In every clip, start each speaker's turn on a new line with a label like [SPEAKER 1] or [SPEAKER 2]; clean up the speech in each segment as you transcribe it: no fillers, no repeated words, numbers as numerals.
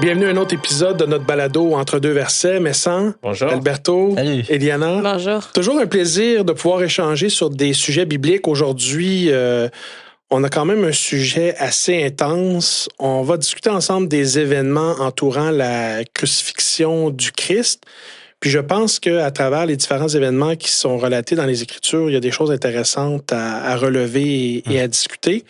[SPEAKER 1] Bienvenue à un autre épisode de notre balado Entre deux versets, Messan,
[SPEAKER 2] Bonjour.
[SPEAKER 1] Alberto,
[SPEAKER 3] Salut.
[SPEAKER 1] Eliana.
[SPEAKER 4] Bonjour.
[SPEAKER 1] Toujours un plaisir de pouvoir échanger sur des sujets bibliques. Aujourd'hui, on a quand même un sujet assez intense. On va discuter ensemble des événements entourant la crucifixion du Christ. Puis je pense qu'à travers les différents événements qui sont relatés dans les Écritures, il y a des choses intéressantes à relever et à discuter.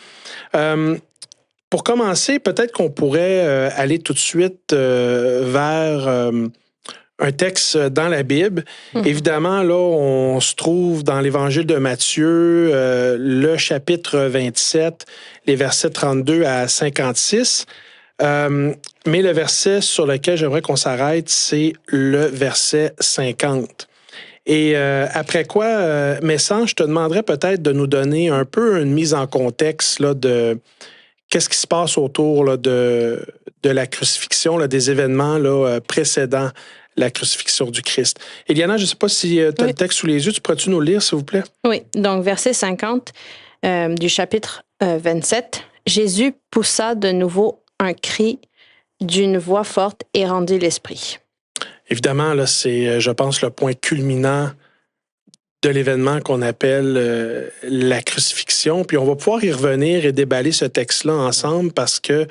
[SPEAKER 1] Pour commencer, peut-être qu'on pourrait aller tout de suite vers un texte dans la Bible. Évidemment, là, on se trouve dans l'Évangile de Matthieu, le chapitre 27, les versets 32 à 56. Mais le verset sur lequel j'aimerais qu'on s'arrête, c'est le verset 50. Et après quoi, Messan, je te demanderais peut-être de nous donner un peu une mise en contexte là, de qu'est-ce qui se passe autour là, de la crucifixion, là, des événements là, précédant la crucifixion du Christ. Eliana, je ne sais pas si tu as le texte sous les yeux. Tu pourrais-tu nous le lire, s'il vous plaît?
[SPEAKER 4] Oui, donc verset 50 du chapitre 27. Jésus poussa de nouveau un cri d'une voix forte et rendit l'esprit.
[SPEAKER 1] Évidemment, là, c'est, je pense, le point culminant de l'événement qu'on appelle la crucifixion. Puis on va pouvoir y revenir et déballer ce texte-là ensemble parce que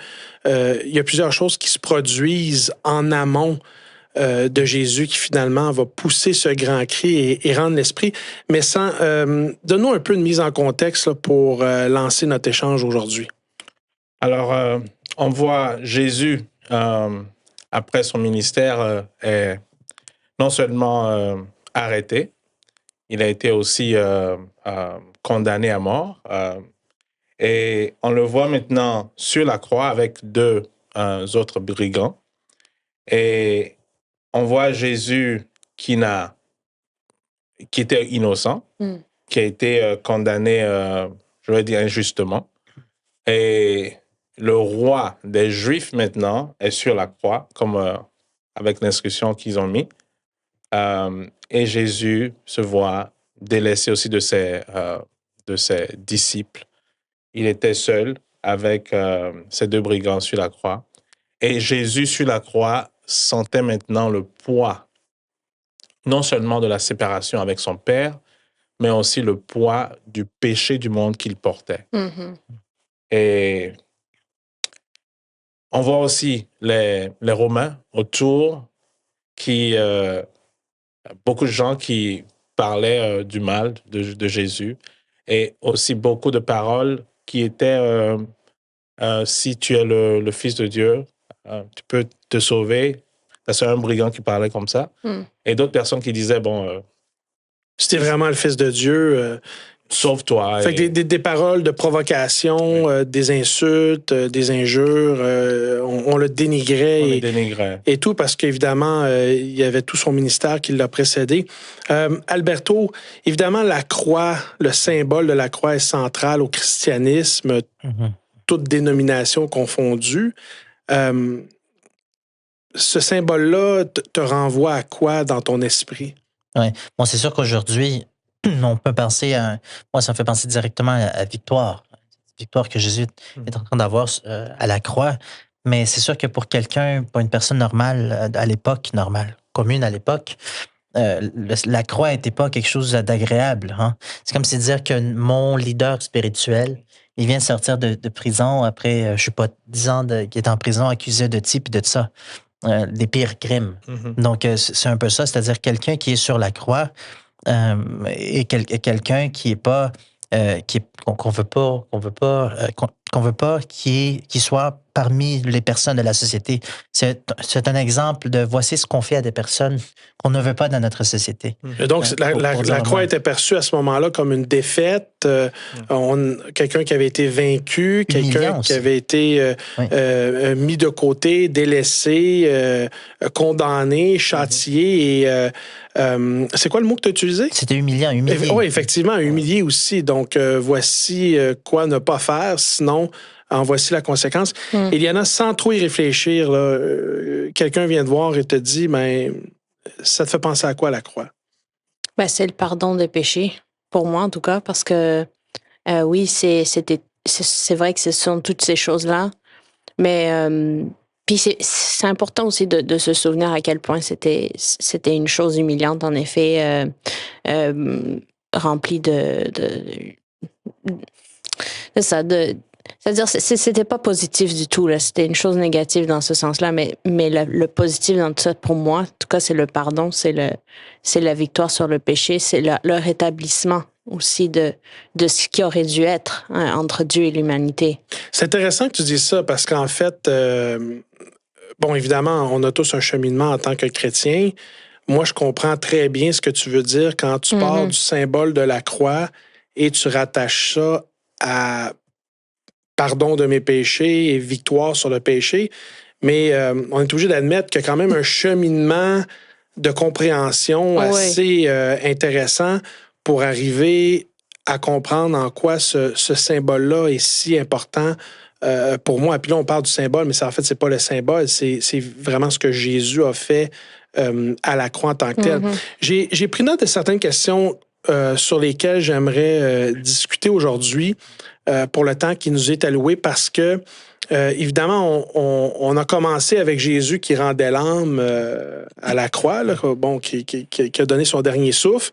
[SPEAKER 1] il y a plusieurs choses qui se produisent en amont de Jésus qui finalement va pousser ce grand cri et rendre l'esprit. Mais donne-nous un peu de mise en contexte là, pour lancer notre échange aujourd'hui.
[SPEAKER 2] Alors, on voit Jésus, après son ministère, est non seulement arrêté, il a été aussi condamné à mort. Et on le voit maintenant sur la croix avec deux autres brigands. Et on voit Jésus qui était innocent, qui a été condamné, je vais dire, injustement. Et le roi des Juifs, maintenant, est sur la croix, comme avec l'inscription qu'ils ont mis. Et Jésus se voit délaissé aussi de ses disciples. Il était seul avec ces deux brigands sur la croix. Et Jésus, sur la croix, sentait maintenant le poids, non seulement de la séparation avec son Père, mais aussi le poids du péché du monde qu'il portait.
[SPEAKER 4] Mm-hmm.
[SPEAKER 2] Et on voit aussi les Romains autour qui... beaucoup de gens qui parlaient du mal de Jésus et aussi beaucoup de paroles qui étaient si tu es le Fils de Dieu, tu peux te sauver. C'est un brigand qui parlait comme ça. Et d'autres personnes qui disaient,
[SPEAKER 1] si t'es vraiment le Fils de Dieu,
[SPEAKER 2] sauve-toi.
[SPEAKER 1] Fait que des paroles de provocation, des insultes, des injures, on le dénigrait. Et tout parce qu'évidemment, il y avait tout son ministère qui l'a précédé. Alberto, évidemment, la croix, le symbole de la croix est central au christianisme, toutes dénominations confondues. Ce symbole-là te renvoie à quoi dans ton esprit?
[SPEAKER 3] Oui. Bon, c'est sûr qu'aujourd'hui, on peut penser moi, ça me fait penser directement à Victoire. Victoire que Jésus est en train d'avoir à la croix. Mais c'est sûr que pour quelqu'un, pour une personne normale, à l'époque, commune à l'époque, la croix n'était pas quelque chose d'agréable. Hein? C'est comme si dire que mon leader spirituel, il vient de sortir de prison après, je sais pas, 10 ans qu'il est en prison, accusé de ci et de ça. Des pires crimes. Donc, c'est un peu ça, c'est-à-dire quelqu'un qui est sur la croix et quelqu'un qui est pas qu'on veut pas qui soit parmi les personnes de la société. C'est un exemple de voici ce qu'on fait à des personnes qu'on ne veut pas dans notre société.
[SPEAKER 1] Et donc, la croix était perçue à ce moment-là comme une défaite, quelqu'un qui avait été vaincu, quelqu'un qui avait été mis de côté, délaissé, condamné, châtié. Et c'est quoi le mot que tu as utilisé?
[SPEAKER 3] C'était humiliant, humilié.
[SPEAKER 1] Oui, effectivement, humilié aussi. Donc, voici quoi ne pas faire, sinon... En voici la conséquence. Eliana, sans trop y réfléchir, quelqu'un vient te voir et te dit, ça te fait penser à quoi la croix?
[SPEAKER 4] C'est le pardon des péchés, pour moi en tout cas, parce que oui, c'est vrai que ce sont toutes ces choses-là, mais Puis c'est important aussi de se souvenir à quel point c'était une chose humiliante, en effet, remplie de ça, c'est-à-dire, c'était pas positif du tout, là. C'était une chose négative dans ce sens-là, mais le positif dans tout ça, pour moi, en tout cas, c'est le pardon, c'est la victoire sur le péché, c'est le rétablissement aussi de ce qui aurait dû être, hein, entre Dieu et l'humanité.
[SPEAKER 1] C'est intéressant que tu dises ça parce qu'en fait, bon, évidemment, on a tous un cheminement en tant que chrétien. Moi, je comprends très bien ce que tu veux dire quand tu pars du symbole de la croix et tu rattaches ça à pardon de mes péchés et victoire sur le péché. Mais on est obligé d'admettre qu'il y a quand même un cheminement de compréhension assez intéressant pour arriver à comprendre en quoi ce symbole-là est si important pour moi. Puis là, on parle du symbole, mais en fait, c'est pas le symbole, c'est vraiment ce que Jésus a fait à la croix en tant que tel. J'ai pris note de certaines questions sur lesquelles j'aimerais discuter aujourd'hui pour le temps qui nous est alloué parce que, évidemment, on a commencé avec Jésus qui rendait l'âme à la croix, là, bon, qui a donné son dernier souffle,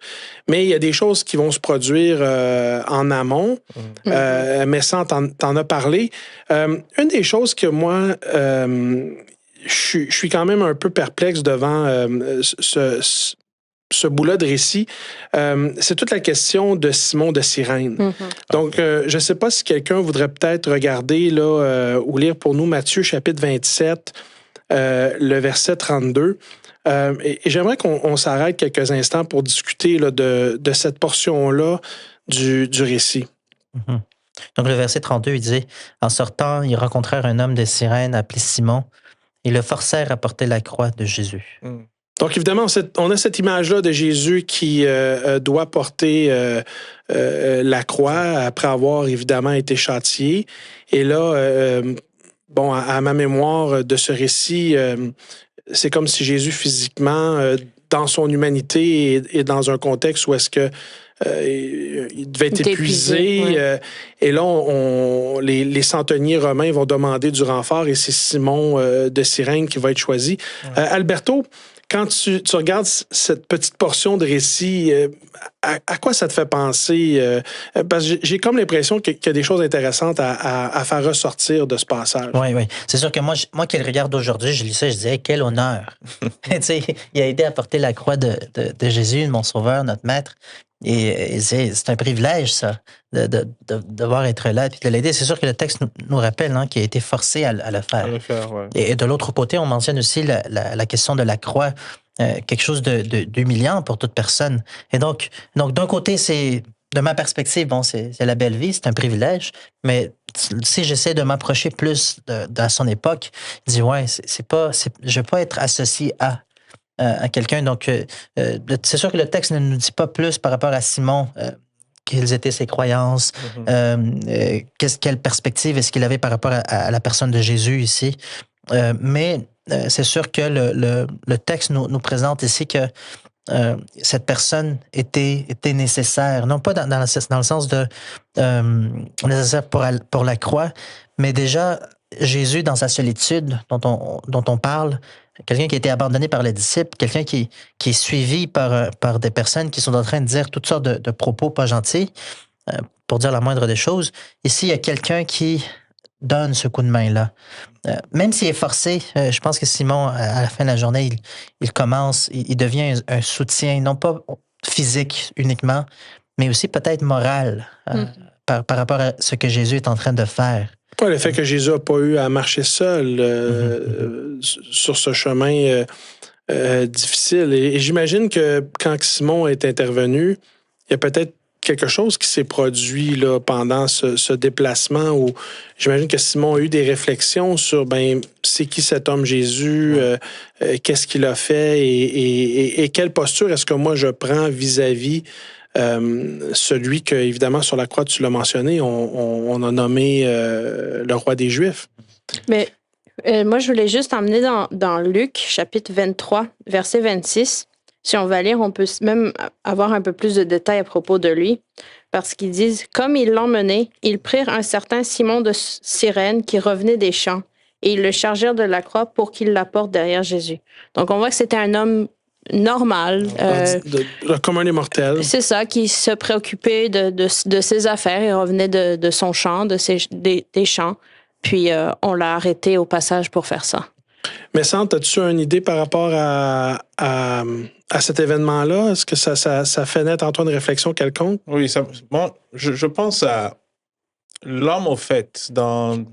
[SPEAKER 1] mais il y a des choses qui vont se produire en amont, mais ça, t'en as parlé. Une des choses que moi, je suis quand même un peu perplexe devant ce bout-là de récit, c'est toute la question de Simon de Cyrène. Donc, je ne sais pas si quelqu'un voudrait peut-être regarder là, ou lire pour nous Matthieu chapitre 27, le verset 32. Et j'aimerais qu'on s'arrête quelques instants pour discuter là, de cette portion-là du récit.
[SPEAKER 3] Donc, le verset 32, il dit « En sortant, ils rencontrèrent un homme de Cyrène appelé Simon et le forcèrent à porter la croix de Jésus. »
[SPEAKER 1] Donc, évidemment, on a cette image-là de Jésus qui doit porter la croix après avoir, évidemment, été châtié. Et là, bon, à ma mémoire de ce récit, c'est comme si Jésus, physiquement, dans son humanité et dans un contexte où est-ce que il devait être épuisé. Et là, les centeniers romains vont demander du renfort et c'est Simon de Cyrène qui va être choisi. Alberto, quand tu regardes cette petite portion de récit, à quoi ça te fait penser? Parce que j'ai comme l'impression qu'il y a des choses intéressantes à faire ressortir de ce passage.
[SPEAKER 3] Oui, oui. C'est sûr que moi qui le regarde aujourd'hui, je lis ça, je disais, quel honneur! Il a aidé à porter la croix de Jésus, mon sauveur, notre maître. Et c'est un privilège, ça, de devoir être là et de l'aider. C'est sûr que le texte nous rappelle qu'il a été forcé à le faire. Et de l'autre côté, on mentionne aussi la question de la croix, quelque chose d'humiliant pour toute personne. Et donc d'un côté, c'est, de ma perspective, bon, c'est la belle vie, c'est un privilège, mais si j'essaie de m'approcher plus de son époque, je dis, ouais, je veux pas être associé à quelqu'un. Donc, c'est sûr que le texte ne nous dit pas plus par rapport à Simon, quelles étaient ses croyances, quelle perspective est-ce qu'il avait par rapport à la personne de Jésus ici. Mais c'est sûr que le texte nous présente ici que cette personne était nécessaire, non pas dans le sens de nécessaire pour la croix, mais déjà Jésus dans sa solitude dont on parle, quelqu'un qui a été abandonné par les disciples, quelqu'un qui est suivi par des personnes qui sont en train de dire toutes sortes de propos pas gentils, pour dire la moindre des choses. Ici, il y a quelqu'un qui donne ce coup de main-là. Même s'il est forcé, je pense que Simon, à la fin de la journée, il commence, il devient un soutien, non pas physique uniquement, mais aussi peut-être moral par rapport à ce que Jésus est en train de faire.
[SPEAKER 1] Ouais, le fait que Jésus n'a pas eu à marcher seul sur ce chemin difficile. Et j'imagine que quand Simon est intervenu, il y a peut-être quelque chose qui s'est produit là, pendant ce déplacement où j'imagine que Simon a eu des réflexions sur c'est qui cet homme Jésus, qu'est-ce qu'il a fait et quelle posture est-ce que moi je prends vis-à-vis celui que, évidemment, sur la croix, tu l'as mentionné, on a nommé le roi des Juifs.
[SPEAKER 4] Mais moi, je voulais juste emmener dans Luc, chapitre 23, verset 26. Si on va lire, on peut même avoir un peu plus de détails à propos de lui, parce qu'ils disent « Comme ils l'ont mené, ils prirent un certain Simon de Cyrène qui revenait des champs, et ils le chargèrent de la croix pour qu'il la porte derrière Jésus. Donc, on voit que c'était un homme normal.
[SPEAKER 1] Le commun des mortels.
[SPEAKER 4] C'est ça, qui se préoccupait de ses affaires. Il revenait de son champ, des champs. Puis, on l'a arrêté au passage pour faire ça.
[SPEAKER 1] Mais Sandre, as-tu une idée par rapport à cet événement-là? Est-ce que ça fait naître en toi une réflexion quelconque?
[SPEAKER 2] Oui, je pense à l'homme au fait dans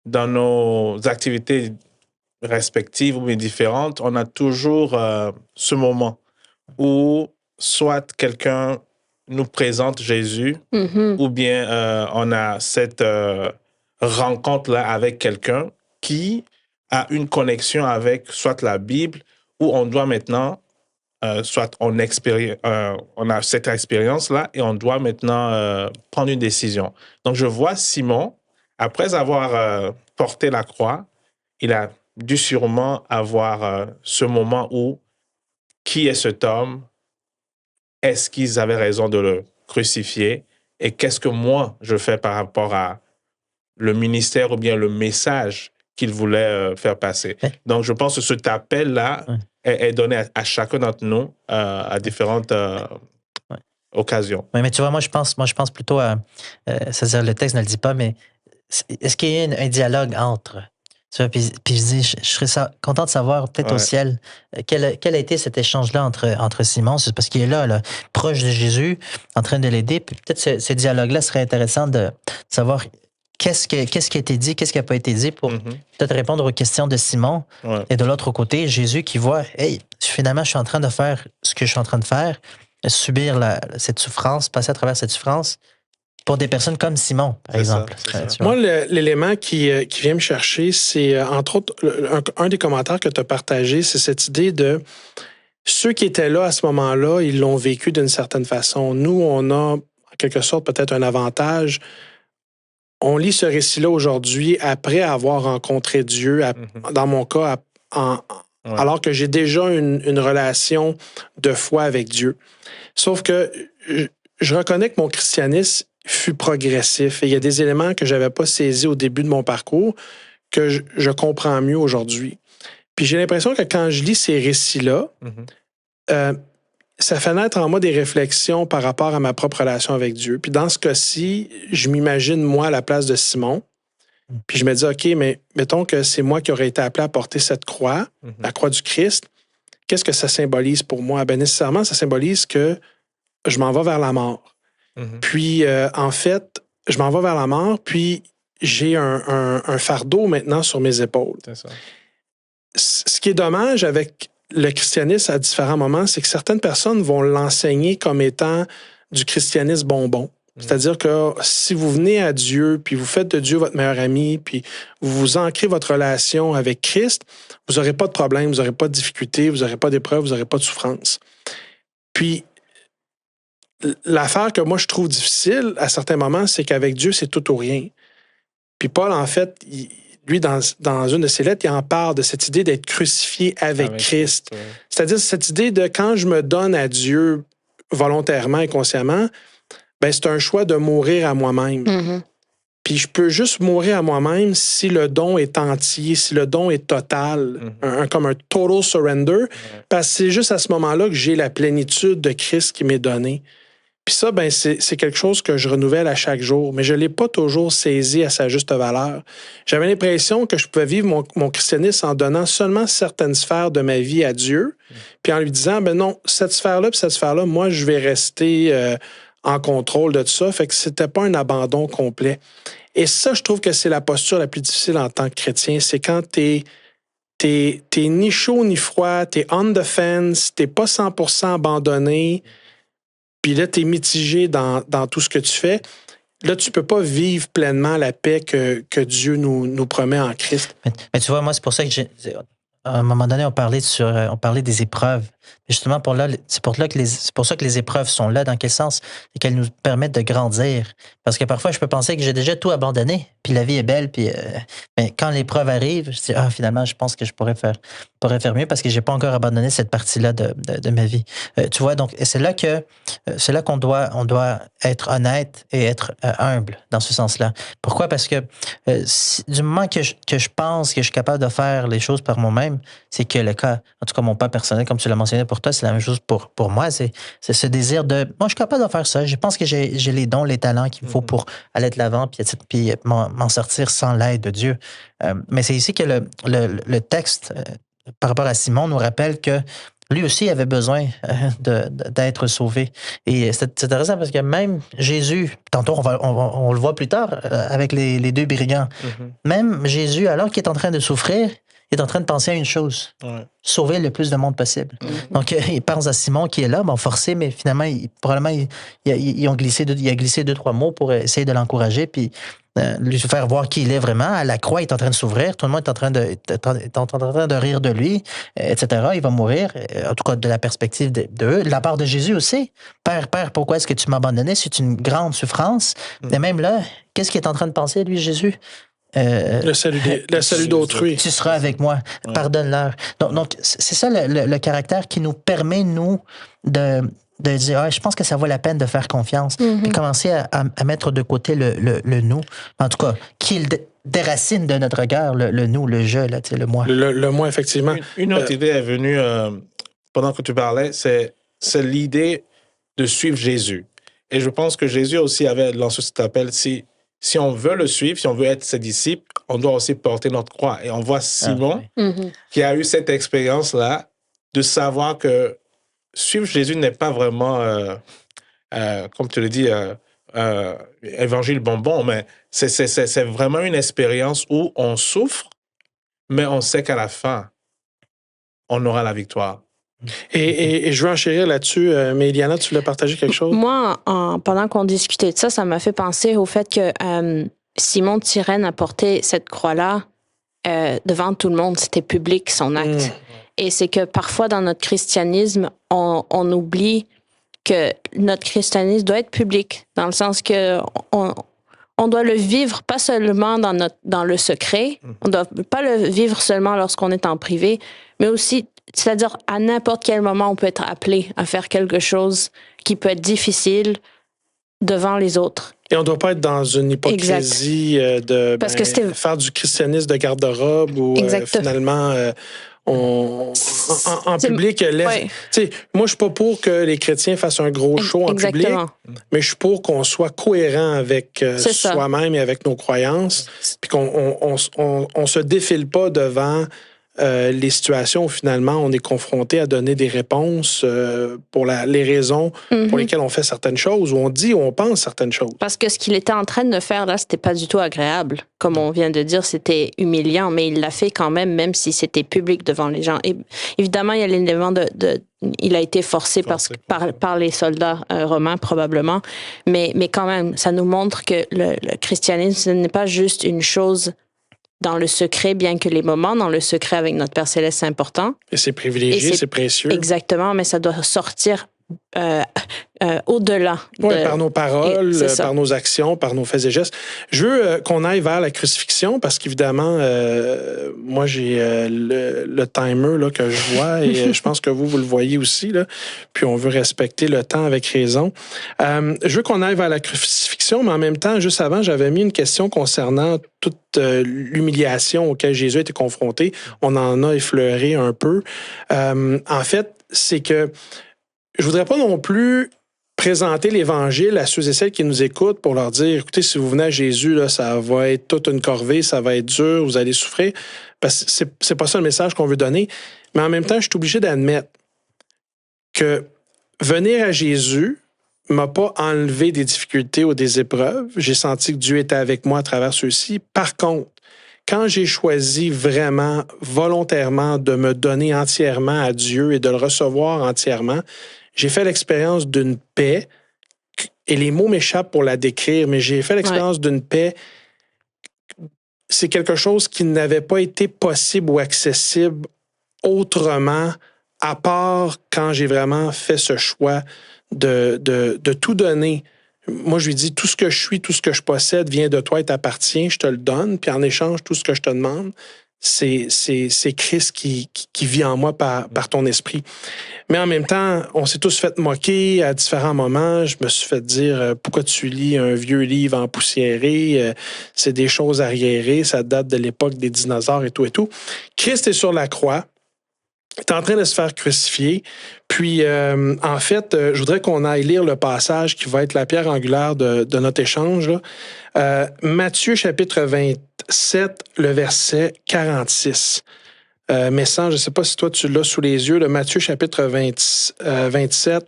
[SPEAKER 2] nos activités respectives ou différentes, on a toujours ce moment où soit quelqu'un nous présente Jésus ou bien on a cette rencontre-là avec quelqu'un qui a une connexion avec soit la Bible ou on doit maintenant, soit on a cette expérience-là et on doit maintenant prendre une décision. Donc, je vois Simon, après avoir porté la croix, il a dû sûrement avoir ce moment où qui est cet homme? Est-ce qu'ils avaient raison de le crucifier? Et qu'est-ce que moi, je fais par rapport à le ministère ou bien le message qu'il voulait faire passer? Donc, je pense que cet appel-là est donné à chacun d'entre nous à différentes occasions.
[SPEAKER 3] Oui, mais tu vois, moi, je pense plutôt à... c'est-à-dire, le texte ne le dit pas, mais est-ce qu'il y a un dialogue entre... Tu vois, puis je dis, je serais content de savoir, peut-être au ciel, quel a été cet échange-là entre Simon. C'est parce qu'il est là, proche de Jésus, en train de l'aider. Puis peut-être ce dialogue-là serait intéressant de savoir qu'est-ce qui a été dit, qu'est-ce qui n'a pas été dit pour peut-être répondre aux questions de Simon. Ouais. Et de l'autre côté, Jésus qui voit, hey, finalement, je suis en train de faire ce que je suis en train de faire, subir cette souffrance, passer à travers cette souffrance. Pour des personnes comme Simon, par exemple.
[SPEAKER 1] Moi, l'élément qui vient me chercher, c'est, entre autres, un des commentaires que tu as partagé, c'est cette idée de ceux qui étaient là à ce moment-là, ils l'ont vécu d'une certaine façon. Nous, on a, en quelque sorte, peut-être un avantage. On lit ce récit-là aujourd'hui après avoir rencontré Dieu, dans mon cas, alors que j'ai déjà une relation de foi avec Dieu. Sauf que je reconnais que mon christianisme fut progressif. Et il y a des éléments que je n'avais pas saisis au début de mon parcours que je comprends mieux aujourd'hui. Puis j'ai l'impression que quand je lis ces récits-là, ça fait naître en moi des réflexions par rapport à ma propre relation avec Dieu. Puis dans ce cas-ci, je m'imagine moi à la place de Simon. Puis je me dis, OK, mais mettons que c'est moi qui aurais été appelé à porter cette croix, la croix du Christ. Qu'est-ce que ça symbolise pour moi? Ben nécessairement, ça symbolise que je m'en vais vers la mort. Puis, en fait, je m'en vais vers la mort, puis j'ai un fardeau maintenant sur mes épaules. C'est ça. Ce qui est dommage avec le christianisme à différents moments, c'est que certaines personnes vont l'enseigner comme étant du christianisme bonbon. C'est-à-dire que si vous venez à Dieu, puis vous faites de Dieu votre meilleur ami, puis vous ancrez votre relation avec Christ, vous n'aurez pas de problème, vous n'aurez pas de difficultés, vous n'aurez pas d'épreuves, vous n'aurez pas de souffrance. Puis, l'affaire que moi je trouve difficile à certains moments, c'est qu'avec Dieu, c'est tout ou rien. Puis Paul, en fait, lui, dans une de ses lettres, il en parle de cette idée d'être crucifié avec Christ. C'est-à-dire cette idée de quand je me donne à Dieu volontairement et consciemment, ben c'est un choix de mourir à moi-même. Puis je peux juste mourir à moi-même si le don est entier, si le don est total, comme un total surrender, parce que c'est juste à ce moment-là que j'ai la plénitude de Christ qui m'est donnée. Puis ça, ben c'est quelque chose que je renouvelle à chaque jour, mais je ne l'ai pas toujours saisi à sa juste valeur. J'avais l'impression que je pouvais vivre mon christianisme en donnant seulement certaines sphères de ma vie à Dieu, puis en lui disant, ben non, cette sphère-là puis cette sphère-là, moi, je vais rester en contrôle de tout ça. Fait que c'était pas un abandon complet. Et ça, je trouve que c'est la posture la plus difficile en tant que chrétien. C'est quand t'es ni chaud ni froid, t'es on the fence, t'es pas 100% abandonné, puis là, t'es mitigé dans tout ce que tu fais. Là, tu peux pas vivre pleinement la paix que Dieu nous promet en Christ.
[SPEAKER 3] Mais tu vois, moi, c'est pour ça que à un moment donné, on parlait des épreuves. Justement, c'est pour ça que les épreuves sont là. Dans quel sens? C'est qu'elles nous permettent de grandir. Parce que parfois, je peux penser que j'ai déjà tout abandonné, puis la vie est belle, puis mais quand l'épreuve arrive, je dis, finalement, je pense que je pourrais faire mieux parce que j'ai pas encore abandonné cette partie-là de ma vie. Tu vois, donc c'est là qu'on doit être honnête et être humble dans ce sens-là. Pourquoi? Parce que du moment que je pense que je suis capable de faire les choses par moi-même, c'est que le cas, en tout cas mon pas personnel, comme tu l'as mentionné pour toi, c'est la même chose pour moi. C'est ce désir de, moi, je suis capable de faire ça. Je pense que j'ai les dons, les talents qu'il me faut pour aller de l'avant puis m'en sortir sans l'aide de Dieu. Mais c'est ici que le texte, par rapport à Simon, nous rappelle que lui aussi avait besoin d'être sauvé. Et c'est intéressant parce que même Jésus, tantôt on le voit plus tard avec les deux brigands, même Jésus, alors qu'il est en train de souffrir, il est en train de penser à une chose, sauver le plus de monde possible. Donc, il pense à Simon qui est là, forcé, mais finalement, probablement, il a glissé 2-3 mots pour essayer de l'encourager, puis lui faire voir qui il est vraiment. À la croix, il est en train de s'ouvrir, tout le monde est en train de rire de lui, etc. Il va mourir, en tout cas de la perspective d'eux, de la part de Jésus aussi. Père, pourquoi est-ce que tu m'as abandonné? C'est une grande souffrance. Et même là, qu'est-ce qu'il est en train de penser, lui, Jésus?
[SPEAKER 1] Le salut d'autrui.
[SPEAKER 3] Tu seras avec moi. Ouais. Pardonne-leur. Donc, c'est ça le caractère qui nous permet, nous, de dire, je pense que ça vaut la peine de faire confiance et commencer à mettre de côté le nous. En tout cas, qui déracine de notre regard le nous, le je, là, le moi.
[SPEAKER 1] Le moi, effectivement.
[SPEAKER 2] Une autre idée est venue pendant que tu parlais, c'est l'idée de suivre Jésus. Et je pense que Jésus aussi avait lancé cet appel, si on veut le suivre, si on veut être ses disciples, on doit aussi porter notre croix. Et on voit Simon qui a eu cette expérience-là de savoir que suivre Jésus n'est pas vraiment, comme tu le dis, évangile bonbon, mais c'est vraiment une expérience où on souffre, mais on sait qu'à la fin, on aura la victoire.
[SPEAKER 1] Et je veux enchérir là-dessus, mais Eliana, tu voulais partager quelque chose?
[SPEAKER 4] Moi, pendant qu'on discutait de ça m'a fait penser au fait que Simon de Cyrène a porté cette croix-là devant tout le monde. C'était public, son acte. Et c'est que parfois, dans notre christianisme, on oublie que notre christianisme doit être public, dans le sens que on doit le vivre pas seulement dans le secret, on doit pas le vivre seulement lorsqu'on est en privé, mais aussi, c'est-à-dire à n'importe quel moment, on peut être appelé à faire quelque chose qui peut être difficile devant les autres.
[SPEAKER 1] Et on ne doit pas être dans une hypocrisie de faire du christianisme de garde-robe ou finalement... en public, moi, je suis pas pour que les chrétiens fassent un gros show en public, mais je suis pour qu'on soit cohérent avec soi-même et avec nos croyances, puis qu'on se défile pas devant les situations où finalement on est confronté à donner des réponses pour les raisons pour lesquelles on fait certaines choses, ou on dit ou on pense certaines choses.
[SPEAKER 4] Parce que ce qu'il était en train de faire là, c'était pas du tout agréable. Comme on vient de dire, c'était humiliant, mais il l'a fait quand même si c'était public devant les gens. Et évidemment, il y a l'élément il a été forcé par les soldats romains, probablement. Mais quand même, ça nous montre que le christianisme, ce n'est pas juste une chose dans le secret, bien que les moments dans le secret avec notre Père Céleste, c'est important.
[SPEAKER 1] Et c'est privilégié, c'est précieux.
[SPEAKER 4] Exactement, mais ça doit sortir au-delà.
[SPEAKER 1] Par nos paroles, par nos actions, par nos faits et gestes. Je veux qu'on aille vers la crucifixion parce qu'évidemment, moi, j'ai le timer là, que je vois et je pense que vous le voyez aussi. Là, puis on veut respecter le temps avec raison. Je veux qu'on aille vers la crucifixion, mais en même temps, juste avant, j'avais mis une question concernant toute l'humiliation auquel Jésus a été confronté. On en a effleuré un peu. En fait, c'est que je voudrais pas non plus présenter l'Évangile à ceux et celles qui nous écoutent pour leur dire, écoutez, si vous venez à Jésus, là, ça va être toute une corvée, ça va être dur, vous allez souffrir. Parce que c'est pas ça le message qu'on veut donner. Mais en même temps, je suis obligé d'admettre que venir à Jésus m'a pas enlevé des difficultés ou des épreuves. J'ai senti que Dieu était avec moi à travers ceux-ci. Par contre, quand j'ai choisi vraiment, volontairement, de me donner entièrement à Dieu et de le recevoir entièrement, j'ai fait l'expérience d'une paix, et les mots m'échappent pour la décrire, mais j'ai fait l'expérience d'une paix. C'est quelque chose qui n'avait pas été possible ou accessible autrement à part quand j'ai vraiment fait ce choix de tout donner. Moi, je lui dis, tout ce que je suis, tout ce que je possède vient de toi et t'appartient, je te le donne, puis en échange, tout ce que je te demande, c'est Christ qui vit en moi par ton esprit. Mais en même temps, on s'est tous fait moquer à différents moments. Je me suis fait dire, pourquoi tu lis un vieux livre empoussiéré? C'est des choses arriérées, ça date de l'époque des dinosaures et tout et tout. Christ est sur la croix. Il est en train de se faire crucifier. Puis, en fait, je voudrais qu'on aille lire le passage qui va être la pierre angulaire de notre échange. Là. Matthieu, chapitre 27, le verset 46. Message, je ne sais pas si toi, tu l'as sous les yeux. Matthieu, chapitre 27,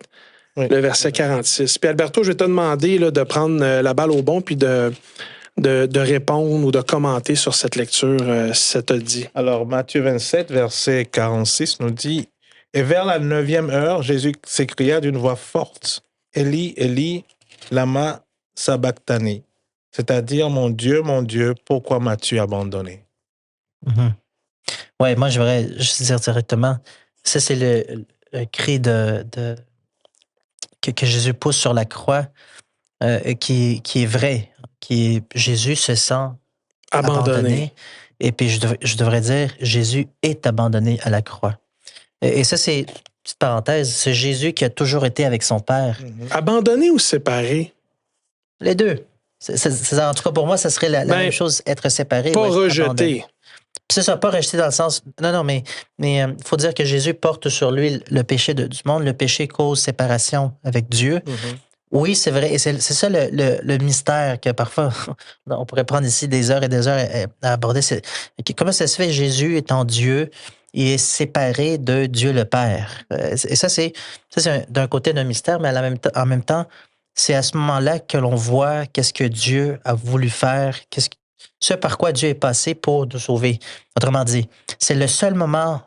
[SPEAKER 1] oui, le verset 46. Puis, Alberto, je vais te demander là, de prendre la balle au bon puis de répondre ou de commenter sur cette lecture, si ça te dit.
[SPEAKER 2] Alors, Matthieu 27, verset 46 nous dit, « Et vers la 9e heure, Jésus s'écria d'une voix forte, « Élie, Élie, lama sabachthani » c'est-à-dire, mon Dieu, pourquoi m'as-tu abandonné?
[SPEAKER 3] Mm-hmm. Oui, moi, je voudrais juste dire directement, ça, c'est le cri que Jésus pousse sur la croix, qui est vrai. Jésus se sent abandonné. Et puis, je devrais dire, Jésus est abandonné à la croix. Et ça, c'est, petite parenthèse, c'est Jésus qui a toujours été avec son Père.
[SPEAKER 1] Abandonné ou séparé?
[SPEAKER 3] Les deux. En tout cas, pour moi, ça serait la même chose, être séparé.
[SPEAKER 1] Pas rejeté.
[SPEAKER 3] C'est ça, pas rejeté dans le sens... Non, mais faut dire que Jésus porte sur lui le péché du monde. Le péché cause séparation avec Dieu. Mm-hmm. Oui, c'est vrai. Et c'est ça le mystère que parfois, on pourrait prendre ici des heures et des heures à aborder. Comment ça se fait, Jésus étant Dieu, il est séparé de Dieu le Père. Et ça, c'est d'un côté d'un mystère, mais en même temps, c'est à ce moment-là que l'on voit qu'est-ce que Dieu a voulu faire, ce par quoi Dieu est passé pour nous sauver. Autrement dit, c'est le seul moment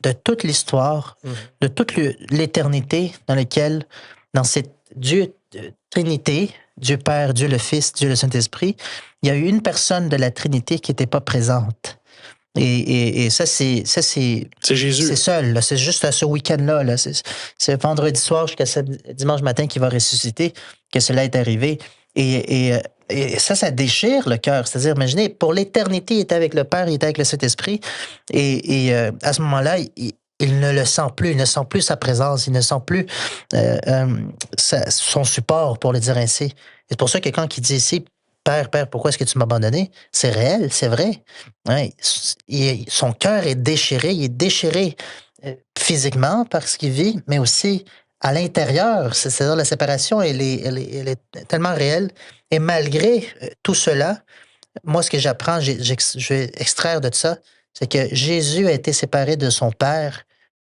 [SPEAKER 3] de toute l'histoire, de toute l'éternité dans lequel, dans cette Dieu Trinité, Dieu Père, Dieu le Fils, Dieu le Saint-Esprit, il y a eu une personne de la Trinité qui n'était pas présente. Et ça, c'est
[SPEAKER 1] Jésus.
[SPEAKER 3] C'est seul. Là. C'est juste à ce week-end-là. Là. C'est vendredi soir jusqu'à dimanche matin qu'il va ressusciter que cela est arrivé. Et ça déchire le cœur. C'est-à-dire, imaginez, pour l'éternité, il était avec le Père, il était avec le Saint-Esprit. Et à ce moment-là, il ne le sent plus. Il ne sent plus sa présence. Il ne sent plus son support, pour le dire ainsi. C'est pour ça que quand il dit ici, Père, pourquoi est-ce que tu m'as abandonné? C'est réel, c'est vrai. Ouais, son cœur est déchiré. Il est déchiré physiquement par ce qu'il vit, mais aussi à l'intérieur. C'est-à-dire la séparation, elle est tellement réelle. Et malgré tout cela, moi, ce que j'apprends, je vais extraire de ça, c'est que Jésus a été séparé de son Père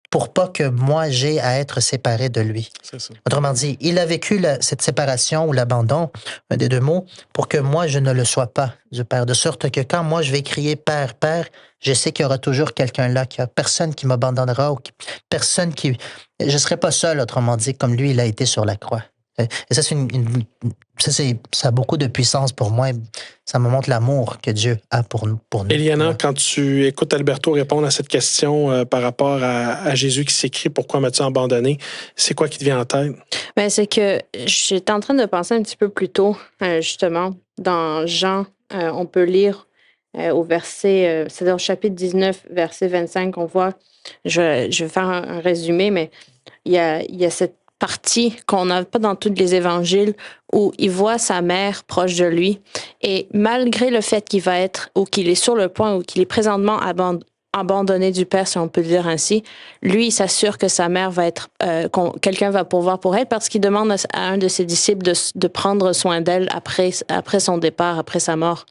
[SPEAKER 3] pour pas que moi, j'ai à être séparé de lui.
[SPEAKER 1] C'est ça.
[SPEAKER 3] Autrement dit, il a vécu cette séparation ou l'abandon, un des deux mots, pour que moi, je ne le sois pas du Père. De sorte que quand moi, je vais crier « Père, Père », je sais qu'il y aura toujours quelqu'un là, qu'il n'y a personne qui m'abandonnera ou personne qui... Je ne serai pas seul, autrement dit, comme lui, il a été sur la croix. Et ça, ça a beaucoup de puissance pour moi. Ça me montre l'amour que Dieu a pour nous.
[SPEAKER 1] Eliana, quand tu écoutes Alberto répondre à cette question par rapport à Jésus qui s'écrit « Pourquoi m'as-tu abandonné », c'est quoi qui te vient en tête?
[SPEAKER 4] Ben, c'est que j'étais en train de penser un petit peu plus tôt, justement, dans Jean, on peut lire au verset, c'est-à-dire au chapitre 19, verset 25, on voit, je vais faire un résumé, mais il y a cette partie qu'on n'a pas dans tous les évangiles où il voit sa mère proche de lui et malgré le fait qu'il va être ou qu'il est sur le point ou qu'il est présentement abandonné du Père, si on peut le dire ainsi, lui, il s'assure que sa mère va être, quelqu'un va pourvoir pour elle parce qu'il demande à un de ses disciples de prendre soin d'elle après son départ, après sa mort.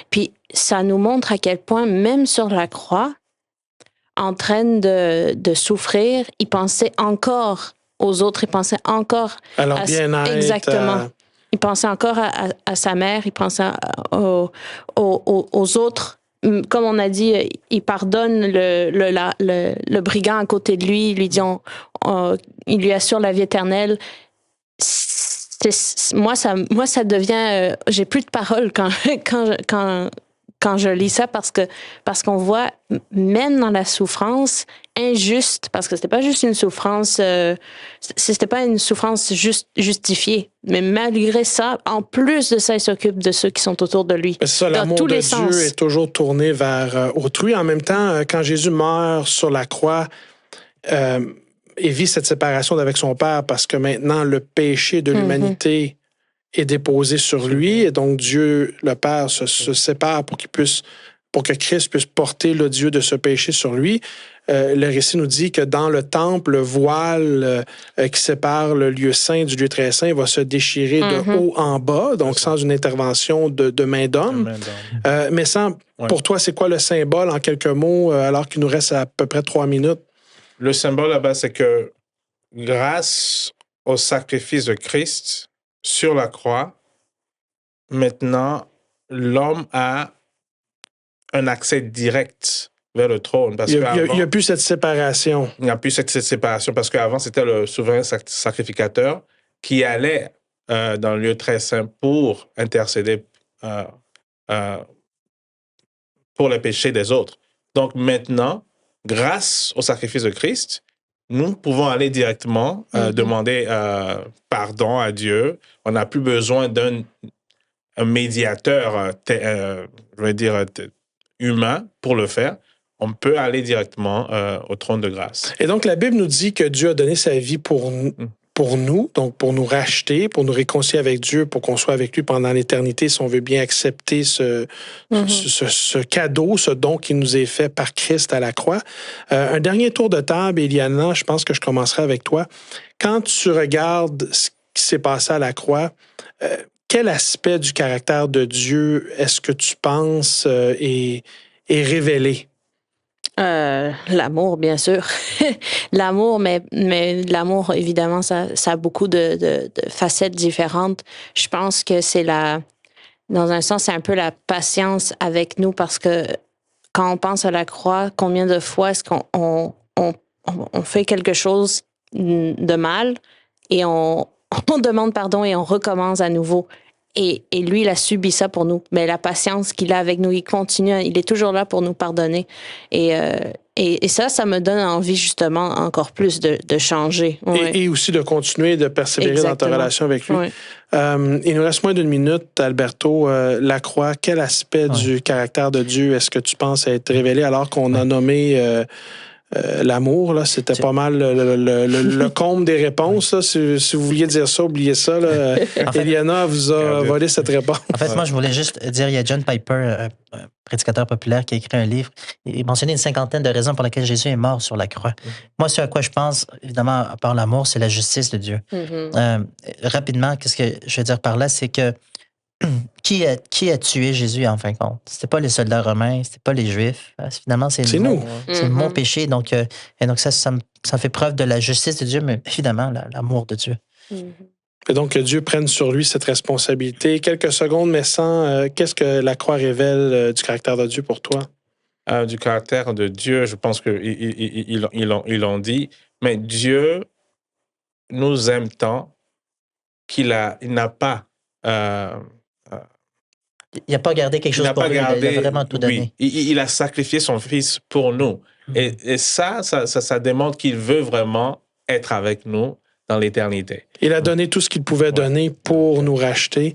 [SPEAKER 4] Puis ça nous montre à quel point, même sur la croix, en train de souffrir, il pensait encore aux autres, il pensait encore
[SPEAKER 1] à leur bien-être.
[SPEAKER 4] Exactement. Il pensait encore à sa mère, il pensait aux autres. Comme on a dit, il pardonne le brigand à côté de lui, il lui dit, il lui assure la vie éternelle. Moi, ça devient, j'ai plus de paroles quand quand je lis ça parce qu'on voit, même dans la souffrance injuste, parce que c'était pas juste une souffrance, c'était pas une souffrance justifiée, mais malgré ça, en plus de ça, il s'occupe de ceux qui sont autour de lui.
[SPEAKER 1] C'est ça,
[SPEAKER 4] dans
[SPEAKER 1] l'amour
[SPEAKER 4] tous
[SPEAKER 1] de
[SPEAKER 4] les
[SPEAKER 1] Dieu
[SPEAKER 4] sens.
[SPEAKER 1] est toujours tourné vers autrui. En même temps, quand Jésus meurt sur la croix, et vit cette séparation avec son Père parce que maintenant le péché de l'humanité est déposé sur lui et donc Dieu, le Père, se sépare pour que Christ puisse porter le Dieu de ce péché sur lui. Le récit nous dit que dans le temple, le voile qui sépare le lieu saint du lieu très saint va se déchirer de haut en bas, donc sans une intervention de main d'homme. Mais pour toi, c'est quoi le symbole en quelques mots, alors qu'il nous reste à peu près 3 minutes?
[SPEAKER 2] Le symbole là-bas, c'est que grâce au sacrifice de Christ sur la croix, maintenant, l'homme a un accès direct vers le trône. Parce
[SPEAKER 1] il n'y a plus cette séparation.
[SPEAKER 2] Il n'y a plus cette séparation parce qu'avant, c'était le souverain sacrificateur qui allait dans le lieu très saint pour intercéder pour les péchés des autres. Donc maintenant, grâce au sacrifice de Christ, nous pouvons aller directement demander pardon à Dieu. On n'a plus besoin d'un médiateur, humain pour le faire. On peut aller directement au trône de grâce.
[SPEAKER 1] Et donc, la Bible nous dit que Dieu a donné sa vie pour nous, donc pour nous racheter, pour nous réconcilier avec Dieu, pour qu'on soit avec lui pendant l'éternité, si on veut bien accepter ce cadeau, ce don qui nous est fait par Christ à la croix. Un dernier tour de table, Eliana, je pense que je commencerai avec toi. Quand tu regardes ce qui s'est passé à la croix, quel aspect du caractère de Dieu est-ce que tu penses est révélé?
[SPEAKER 4] L'amour, bien sûr. L'amour, mais l'amour, évidemment, ça a beaucoup de facettes différentes. Je pense que dans un sens, c'est un peu la patience avec nous parce que quand on pense à la croix, combien de fois est-ce qu'on fait quelque chose de mal et on demande pardon et on recommence à nouveau. Et lui, il a subi ça pour nous. Mais la patience qu'il a avec nous, il continue, il est toujours là pour nous pardonner. Et ça me donne envie, justement, encore plus de changer. Ouais.
[SPEAKER 1] Et aussi de continuer de persévérer dans ta relation avec lui.
[SPEAKER 4] Ouais.
[SPEAKER 1] Il nous reste moins d'une minute, Alberto. La croix, quel aspect du caractère de Dieu est-ce que tu penses être révélé alors qu'on a nommé... l'amour, là, c'était pas mal le comble des réponses. Là. Si vous vouliez dire ça, oubliez ça. Là. Eliana vous a volé cette réponse.
[SPEAKER 3] En fait, moi, je voulais juste dire, il y a John Piper, un prédicateur populaire, qui a écrit un livre. Il mentionnait une 50aine de raisons pour lesquelles Jésus est mort sur la croix. Moi, ce à quoi je pense, évidemment, à part l'amour, c'est la justice de Dieu. Rapidement, qu'est-ce que je veux dire par là, c'est que qui a tué Jésus en fin de compte? C'était pas les soldats romains, c'était pas les Juifs. Finalement, c'est
[SPEAKER 1] nous.
[SPEAKER 3] C'est mon péché. Donc, et donc ça fait preuve de la justice de Dieu, mais évidemment, l'amour de Dieu.
[SPEAKER 1] Et donc, que Dieu prenne sur lui cette responsabilité. Quelques secondes, mais sans... qu'est-ce que la croix révèle du caractère de Dieu pour toi?
[SPEAKER 2] Du caractère de Dieu, je pense qu'ils l'ont dit, mais Dieu nous aime tant qu'il n'a pas...
[SPEAKER 3] il n'a pas gardé quelque chose pour lui, il a vraiment tout donné.
[SPEAKER 2] Oui, il a sacrifié son fils pour nous. Et ça démontre qu'il veut vraiment être avec nous dans l'éternité.
[SPEAKER 1] Il a donné tout ce qu'il pouvait donner pour nous racheter.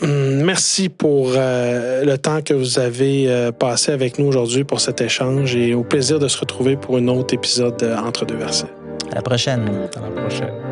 [SPEAKER 1] Merci pour le temps que vous avez passé avec nous aujourd'hui pour cet échange et au plaisir de se retrouver pour un autre épisode de Entre deux versets.
[SPEAKER 3] À la prochaine.
[SPEAKER 2] À la prochaine.